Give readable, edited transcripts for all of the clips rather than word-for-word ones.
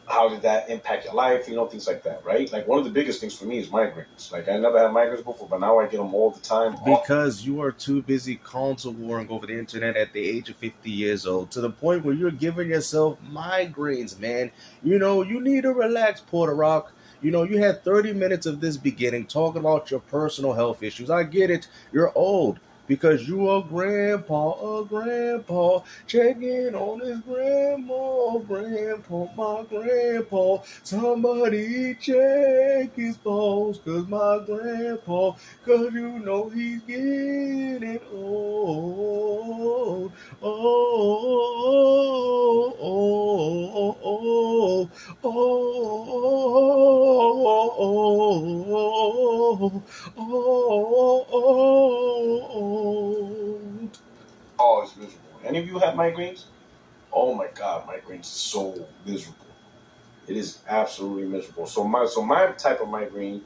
how did that impact your life? Things like that, right? Like one of the biggest things for me is migraines. Like I never had migraines before, but now I get them all the time, often. Because you are too busy console warring over the internet at the age of 50 years old to the point where you're giving yourself migraines, man. You need to relax, Puertorock. You had 30 minutes of this beginning talking about your personal health issues. I get it. You're old because you a grandpa, checking on his grandpa, my grandpa. Somebody check his pulse, cause my grandpa, cause he's getting old. Oh, oh, oh, oh, oh. Oh, it's miserable. Any of you have migraines? Oh my god, migraines is so miserable. It is absolutely miserable. So my type of migraine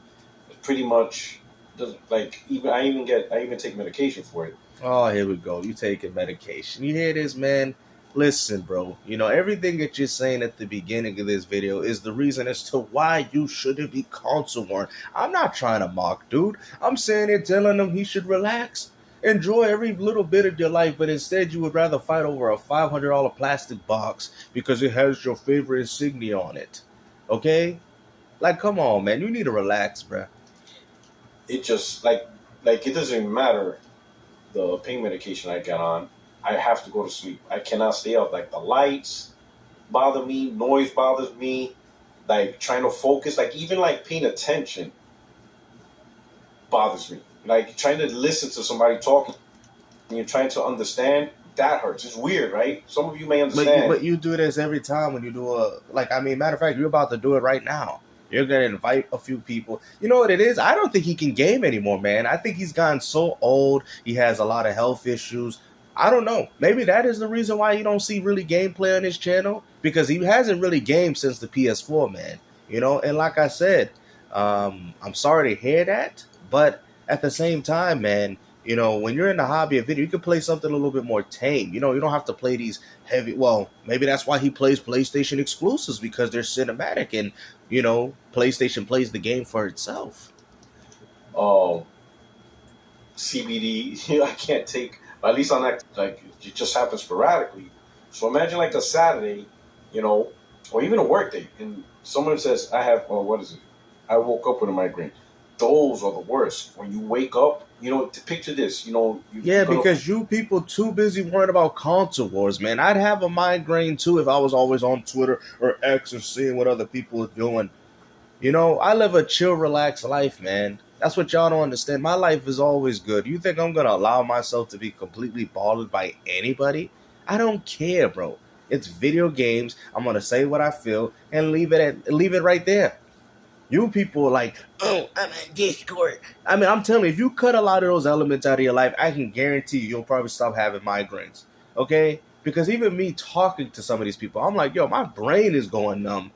is pretty much does like even take medication for it. Oh, here we go. You taking medication. You hear this, man? Listen, bro. Everything that you're saying at the beginning of this video is the reason as to why you shouldn't be console worn. I'm not trying to mock, dude. I'm saying it, telling him he should relax. Enjoy every little bit of your life, but instead you would rather fight over a $500 plastic box because it has your favorite insignia on it. Okay? Like, come on, man. You need to relax, bruh. It just like it doesn't even matter the pain medication I get on. I have to go to sleep. I cannot stay up. Like the lights bother me, noise bothers me, like trying to focus, like even like paying attention bothers me. Like trying to listen to somebody talking and you're trying to understand, that hurts. It's weird, right? Some of you may But you understand. but you do this every time when you do matter of fact, you're about to do it right now. You're gonna invite a few people. You know what it is? I don't think he can game anymore, man. I think he's gotten so old. He has a lot of health issues. I don't know. Maybe that is the reason why you don't see really gameplay on his channel because he hasn't really gamed since the PS4, man. And like I said, I'm sorry to hear that, but at the same time, man, when you're in the hobby of video, you can play something a little bit more tame. You don't have to play these heavy. Well, maybe that's why he plays PlayStation exclusives because they're cinematic and, PlayStation plays the game for itself. Um, CBD, I can't take. At least on that, like it just happens sporadically. So imagine like a Saturday, or even a work day, and someone says, "I have, or what is it? I woke up with a migraine." Those are the worst. When you wake up, to picture this, Yeah, you're gonna. because you people too busy worrying about console wars, man. I'd have a migraine too if I was always on Twitter or X or seeing what other people are doing. I live a chill, relaxed life, man. That's what y'all don't understand. My life is always good. You think I'm gonna allow myself to be completely bothered by anybody? I don't care, bro. It's video games. I'm gonna say what I feel and leave it right there. You people are like, oh, I'm on Discord. I mean, I'm telling you, if you cut a lot of those elements out of your life, I can guarantee you'll probably stop having migraines. Okay? Because even me talking to some of these people, I'm like, yo, my brain is going numb.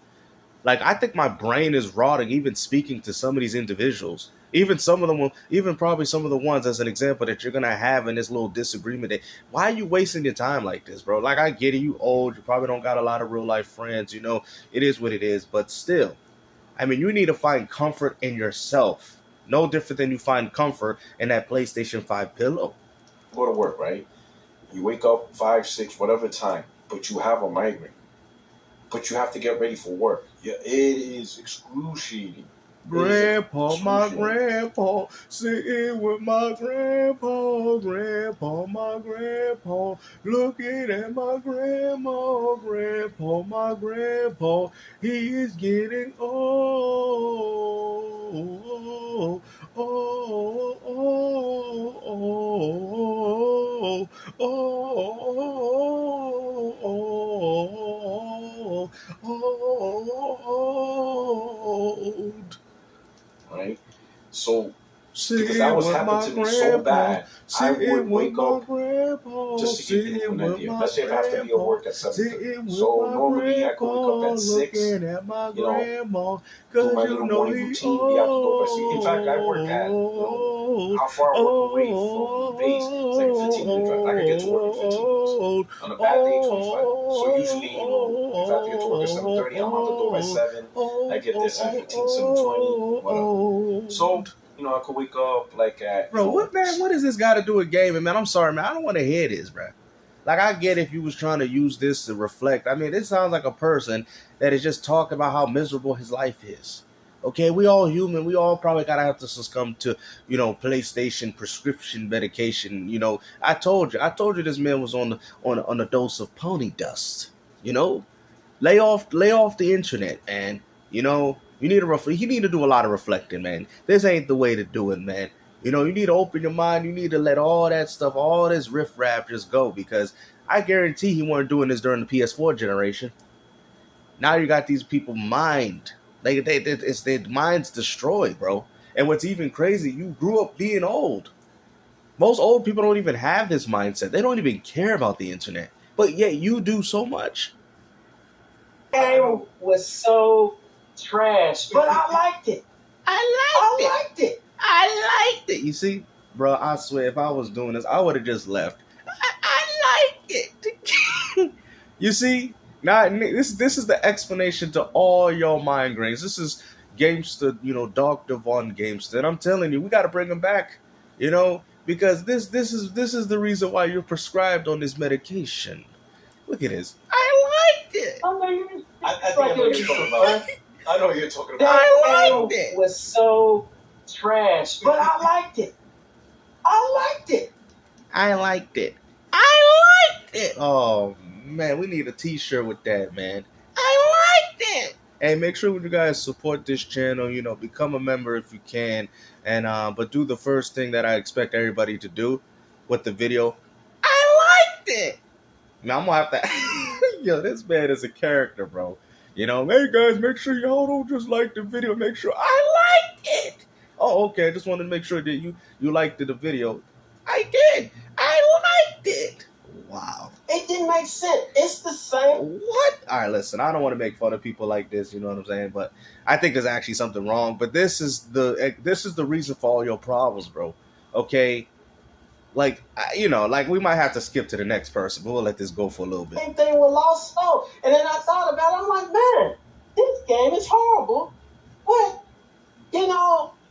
Like I think my brain is rotting even speaking to some of these individuals. Even some of them, even probably some of the ones as an example that you're gonna have in this little disagreement. Why are you wasting your time like this, bro? Like I get it, you old, you probably don't got a lot of real life friends. It is what it is. But still, I mean, you need to find comfort in yourself. No different than you find comfort in that PlayStation 5 pillow. Go to work, right? You wake up 5, 6, whatever time, but you have a migraine. But you have to get ready for work. Yeah, it is excruciating. It is Grandpa, my excruciating. grandpa, sitting with my grandpa, my grandpa, looking at my grandpa, he is getting old, oh, oh, oh, old. Right? So Because that was happening to me so bad. I would wake up just to give you an idea. Let's say if I have to be at work at 7:30. So normally I could wake up at 6, you know, do my little morning routine, be out the door by 6. In fact, I work at, how far I work away from the base. It's like a 15-minute drive. I can get to work in 15 minutes. On a bad day, 25. So usually, if I have to get to work at 7:30, I'm out the door by 7. I get there 7:15, 7:20, whatever. So, I could wake up like at... Bro, what does this got to do with gaming, man? I'm sorry, man. I don't want to hear this, bro. Like, I get if you was trying to use this to reflect. I mean, this sounds like a person that is just talking about how miserable his life is. Okay, we all human. We all probably got to have to succumb to, PlayStation prescription medication. I told you this man was on a dose of pony dust. Lay off the internet, man. You need to do a lot of reflecting, man. This ain't the way to do it, man. You need to open your mind. You need to let all that stuff, all this riffraff just go, because I guarantee he weren't doing this during the PS4 generation. Now you got these people mind. It's their minds destroyed, bro. And what's even crazy, you grew up being old. Most old people don't even have this mindset. They don't even care about the internet. But yet you do so much. Game was so trash, but I liked it. I liked it. You see, bro, I swear, if I was doing this, I would have just left. I liked it. You see, now this is the explanation to all your migraines. This is Gamester, Dr. Von Gamester. And I'm telling you, we got to bring him back, because this is the reason why you're prescribed on this medication. Look at this. I liked it. I think I know what you're talking about. I know what you're talking about. I liked it. It was so trash, but I liked it. Oh, man, we need a t-shirt with that, man. I liked it. Hey, make sure you guys support this channel, become a member if you can. And but do the first thing that I expect everybody to do with the video. I liked it. Now I'm gonna have to yo, this man is a character, bro. Hey guys, make sure y'all don't just like the video. Make sure I like it. Oh, okay. I just wanted to make sure that you liked the video. I did. I liked it. Wow. It didn't make sense. It's the same. What? All right, listen. I don't want to make fun of people like this. You know what I'm saying? But I think there's actually something wrong. But this is the reason for all your problems, bro. Okay. Like, we might have to skip to the next person, but we'll let this go for a little bit. Same thing with Lost Soul. And then I thought about it. I'm like, man, this game is horrible. But,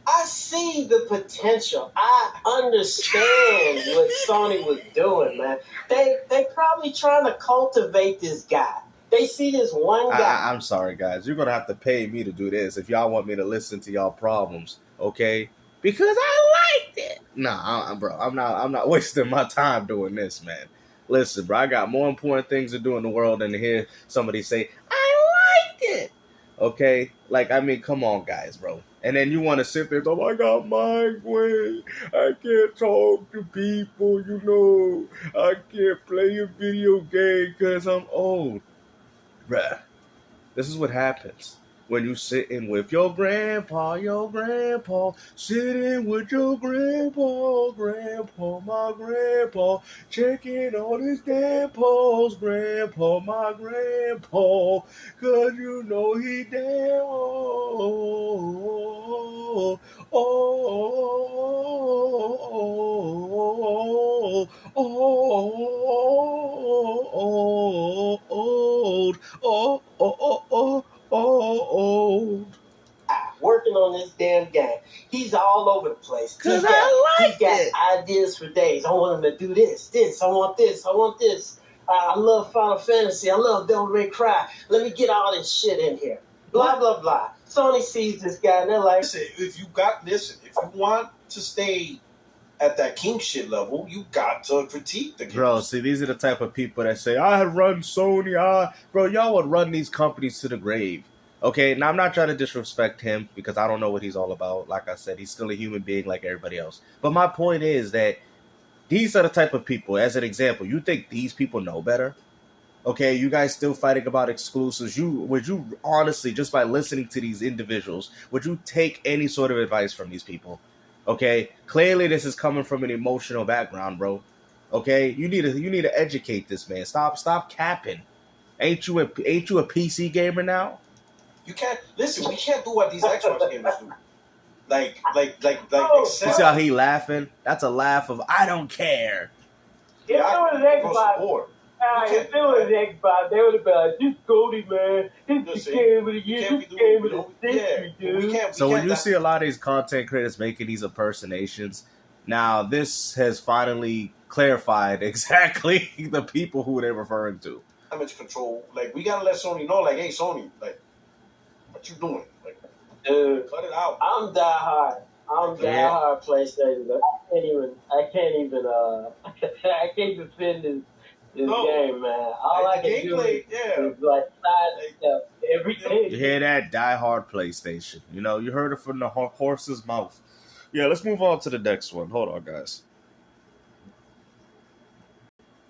I see the potential. I understand what Sony was doing, man. They probably trying to cultivate this guy. They see this one guy. I'm sorry, guys. You're going to have to pay me to do this if y'all want me to listen to y'all problems, okay? Because I liked it. Nah, bro, I'm not wasting my time doing this, man. Listen, bro, I got more important things to do in the world than to hear somebody say, I liked it. Okay? Like, I mean, come on, guys, bro. And then you want to sit there and go, I got migraine. I can't talk to people, I can't play a video game because I'm old. Bruh, this is what happens. When you sitting with your grandpa, sitting with your grandpa, my grandpa, checking on his damn pulse, my grandpa, 'cause he damn old, working on this damn game. He's all over the place. Cause I like it. He's got ideas for days. I want him to do this. I want this. I love Final Fantasy. I love Devil May Cry. Let me get all this shit in here. Blah, blah, blah. Sony sees this guy and they're like, if you want to stay at that king shit level, you got to critique the game. Bro, see, these are the type of people that say, I run Sony. Bro, y'all would run these companies to the grave. Okay, now I'm not trying to disrespect him because I don't know what he's all about. Like I said, he's still a human being like everybody else. But my point is that these are the type of people, as an example, you think these people know better? Okay, you guys still fighting about exclusives. Would you honestly, just by listening to these individuals, would you take any sort of advice from these people? Okay, clearly this is coming from an emotional background, bro. Okay, you need to educate this man. Stop capping. Ain't you a PC gamer now? You can't listen. We can't do what these Xbox gamers do. Like, Oh, You see how he laughing? That's a laugh of I don't care. If it was Xbox, if it was Xbox, they would have been like, "This Cody, man, this the game of the year, this game of the century, dude." So when you see a lot of these content creators making these impersonations, now this has finally clarified exactly the people who they're referring to. Damage control, like we gotta let Sony know, like, hey Sony, like, what you doing? Like, dude, cut it out. I'm diehard PlayStation. I can't defend this game, man. All I can do is like sidestep everything. You hear that? Die-hard PlayStation. You know, you heard it from the horse's mouth. Yeah, let's move on to the next one. Hold on, guys.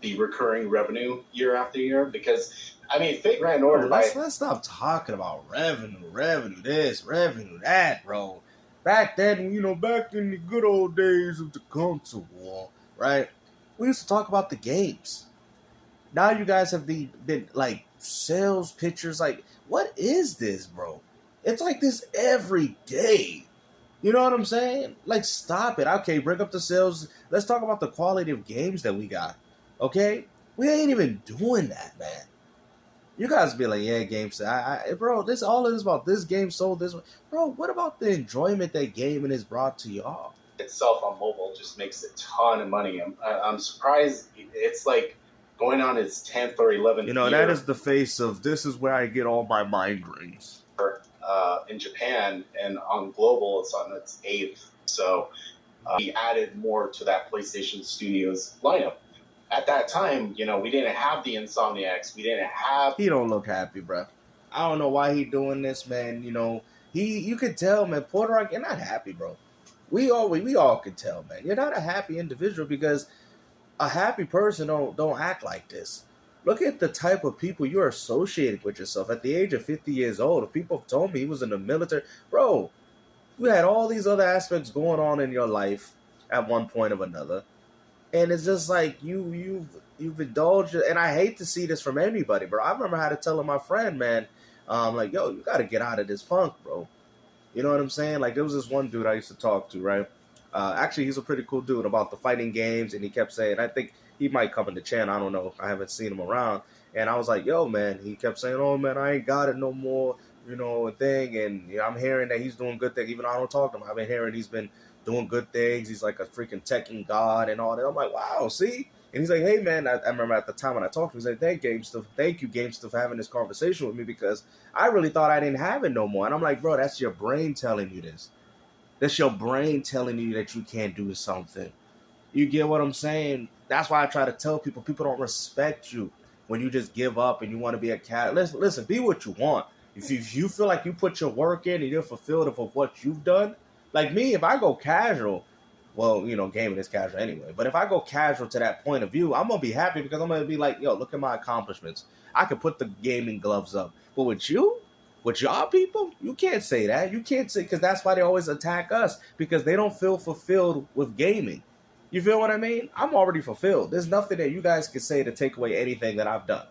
The recurring revenue year after year, because I mean, Fate Grand Order. Let's stop talking about revenue this, revenue that, bro. Back then, you know, back in the good old days of the console war, right? We used to talk about the games. Now you guys have been like sales pictures. Like, what is this, bro? It's like this every day. You know what I'm saying? Like, stop it. Okay, bring up the sales. Let's talk about the quality of games that we got. Okay? We ain't even doing that, man. You guys be like, yeah, games. Bro, this all it is about this game sold this. Bro, what about the enjoyment that gaming has brought to y'all? Itself on mobile just makes a ton of money. I'm surprised it's like going on its 10th or 11th. You know, year. that is the face of this is where I get all my migraines. In Japan, and on global, it's on its 8th. So we added more to that PlayStation Studios lineup. At that time, you know, we didn't have the Insomniacs. We didn't have. He don't look happy, bro. I don't know why he doing this, man. You know, you could tell, man. Puertorock, you're not happy, bro. We all can tell, man. You're not a happy individual because a happy person don't act like this. Look at the type of people you're associating with yourself. At the age of 50 years old, if people have told me he was in the military, bro, you had all these other aspects going on in your life at one point or another. And it's just like you've indulged, and I hate to see this from anybody, bro. I remember how to tell my friend, man, like, yo, you got to get out of this funk, bro. You know what I'm saying? Like, there was this one dude I used to talk to, right? Actually, he's a pretty cool dude about the fighting games, and he kept saying, I think he might come in the channel. I don't know. I haven't seen him around. And I was like, yo, man. He kept saying, oh, man, I ain't got it no more, you know, thing. And you know, I'm hearing that he's doing good things. Even though I don't talk to him, I've been hearing he's been doing good things. He's like a freaking teching god and all that. I'm like, wow, see? And he's like, hey, man, I remember at the time when I talked to him, he's like, thank you, GameStuff, for having this conversation with me because I really thought I didn't have it no more. And I'm like, bro, that's your brain telling you this. That's your brain telling you that you can't do something. You get what I'm saying? That's why I try to tell people don't respect you when you just give up and you want to be a cat. Listen, be what you want. If you feel like you put your work in and you're fulfilled of what you've done, like me, if I go casual, well, you know, gaming is casual anyway, but if I go casual to that point of view, I'm going to be happy because I'm going to be like, yo, look at my accomplishments. I could put the gaming gloves up. But with you, with y'all people, you can't say that. You can't say, because that's why they always attack us, because they don't feel fulfilled with gaming. You feel what I mean? I'm already fulfilled. There's nothing that you guys can say to take away anything that I've done.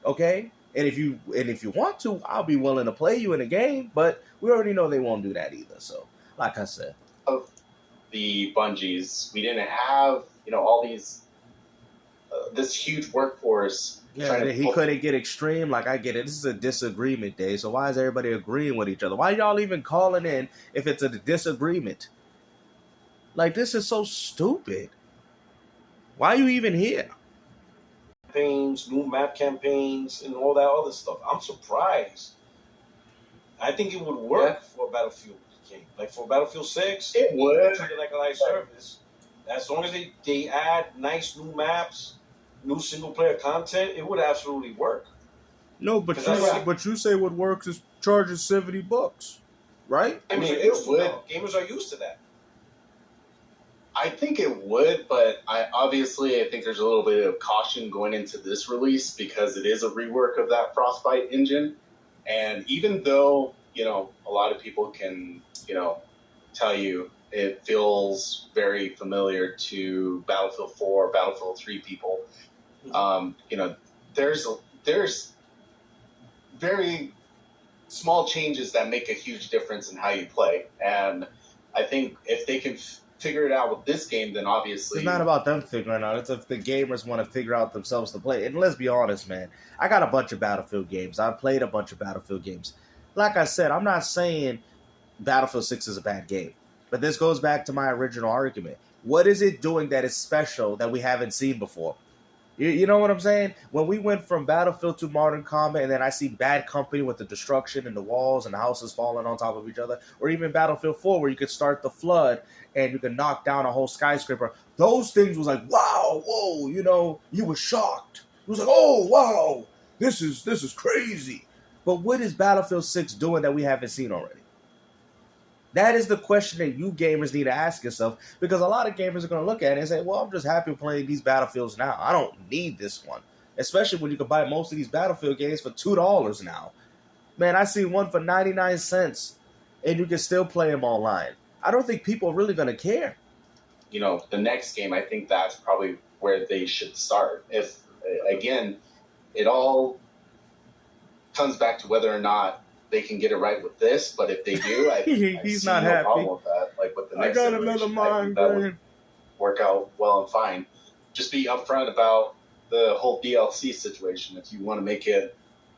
Okay? And if you want to, I'll be willing to play you in a game, but we already know they won't do that either. So, like I said. Of the Bungies, we didn't have, you know, all these, this huge workforce. Yeah, he couldn't get extreme. Like, I get it. This is a disagreement day, so why is everybody agreeing with each other? Why y'all even calling in if it's a disagreement? Like, this is so stupid. Why are you even here? Campaigns, new map campaigns, and all that other stuff. I'm surprised. I think it would work for a Battlefield game. Like, for Battlefield 6, it would. Treat it like a live service. As long as they add nice new maps, new single-player content, it would absolutely work. No, but you say what works is charges $70, right? I mean, it would. Gamers are used to that. I think it would, but I think there's a little bit of caution going into this release because it is a rework of that Frostbite engine. And even though, you know, a lot of people can, you know, tell you, it feels very familiar to Battlefield 4, Battlefield 3 people. There's very small changes that make a huge difference in how you play. And I think if they can figure it out with this game, then obviously... It's not about them figuring out. It's if the gamers want to figure out themselves to play. And let's be honest, man. I got a bunch of Battlefield games. I've played a bunch of Battlefield games. Like I said, I'm not saying Battlefield 6 is a bad game. But this goes back to my original argument. What is it doing that is special that we haven't seen before? You know what I'm saying? When we went from Battlefield to Modern Combat, and then I see Bad Company with the destruction and the walls and the houses falling on top of each other, or even Battlefield 4 where you could start the flood and you could knock down a whole skyscraper. Those things was like, wow, whoa, you were shocked. It was like, oh, wow, this is crazy. But what is Battlefield 6 doing that we haven't seen already? That is the question that you gamers need to ask yourself, because a lot of gamers are going to look at it and say, well, I'm just happy playing these Battlefields now. I don't need this one, especially when you can buy most of these Battlefield games for $2 now. Man, I see one for 99 cents, and you can still play them online. I don't think people are really going to care. The next game, I think that's probably where they should start. If, again, it all comes back to whether or not they can get it right with this, but if they do, I he's see not no happy. problem with that. Like with the next I got iteration, another I think mind that game. would work out well and fine. Just be upfront about the whole DLC situation. If you want to make it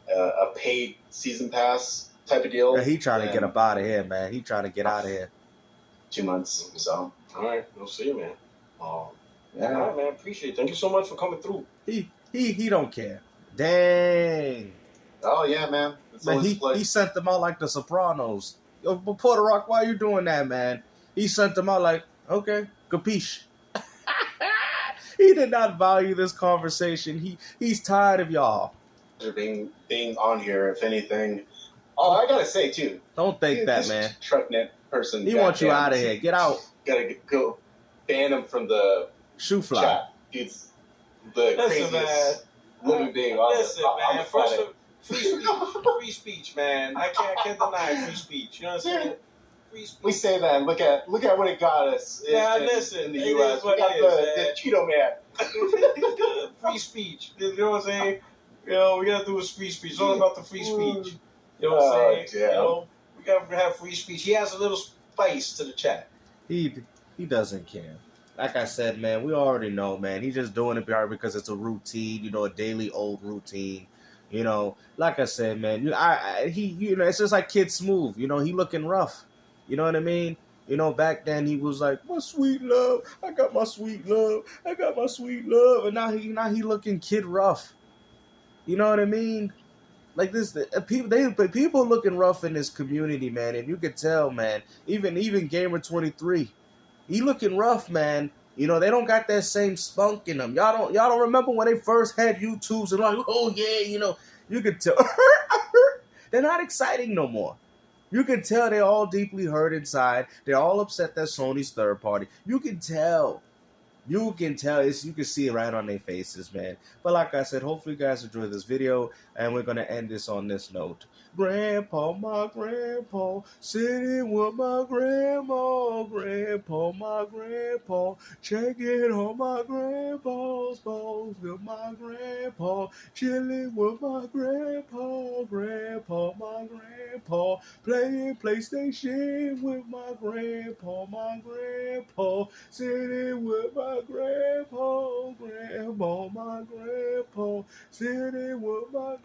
a paid season pass type of deal, Yeah, he trying to get up out of here, man. He trying to get out of here. 2 months. So All right, we'll see, man. yeah, All right, man. Appreciate it. Thank you so much for coming through. He don't care. Dang. oh yeah, man. It's Man, always a he pleasure. sent them out like the Sopranos. Yo, but Puertorock, why you doing that, man? He sent them out like, okay, capiche. He did not value this conversation. He's tired of y'all. being on here, if anything. Oh, I gotta say too. Don't think that, this man. Trucknet person. He wants you goddamn, out of here. Get out. Gotta go ban him from the Shoe fly. chat. He's the Listen, man. craziest human being on Listen, on man. the First planet. of free speech, man. I can't deny free speech. You know what I'm saying? Free speech. We say that. And look at what it got us. Listen, in the it U.S. is what We got it is, the man. Cheeto Man. Free speech. You know what I'm saying? We gotta do is free speech. It's all about the free speech. You know what I'm saying? Yeah. We gotta have free speech. He has a little spice to the chat. He doesn't care. Like I said, man, we already know, man. He's just doing it because it's a routine, a daily old routine. Like I said, man, it's just like Kid Smooth. He looking rough. You know what I mean? Back then he was like, my sweet love, I got my sweet love, I got my sweet love, and now he looking kid rough. You know what I mean? Like this, people looking rough in this community, man, and you can tell, man. Even Gamer23, he looking rough, man. They don't got that same spunk in them. Y'all don't remember when they first had YouTubes and like, oh yeah, you could tell they're not exciting no more. You can tell they're all deeply hurt inside. They're all upset that Sony's third party. You can tell. You can see it right on their faces, man. But like I said, hopefully you guys enjoyed this video, and we're going to end this on this note. Grandpa, my grandpa, sitting with my grandma. Grandpa, my grandpa, checking on my grandpa's balls with my grandpa. Chilling with my grandpa. Grandpa, my grandpa, playing PlayStation with my grandpa. My grandpa, sitting with my grandpa, my grandpa, sitting with my